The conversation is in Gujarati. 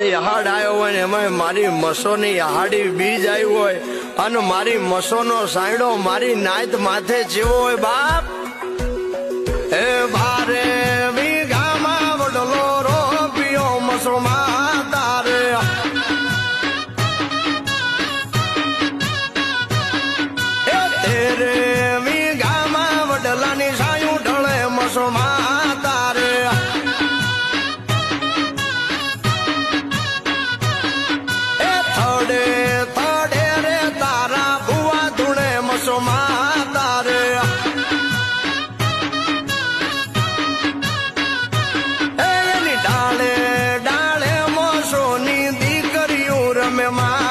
હાડ આવ્યો હોય ને એમાં મારી મસોની હાડી બીજ આવી હોય અને મારી મસોનો સાયડો મારી નાયત માથે જેવો હોય બાપ એ ભારે વીઘામાં વડલો રોપિયો મસોમાં તારે એ તેરે વીઘામાં વડલાની સાયું ઢળે મસોમાં તારે થડે રે તારા ભુવા ધૂણે મસોમાં તારે એની ડાળે ડાળે મોસોની દીકરીઓ રમે માં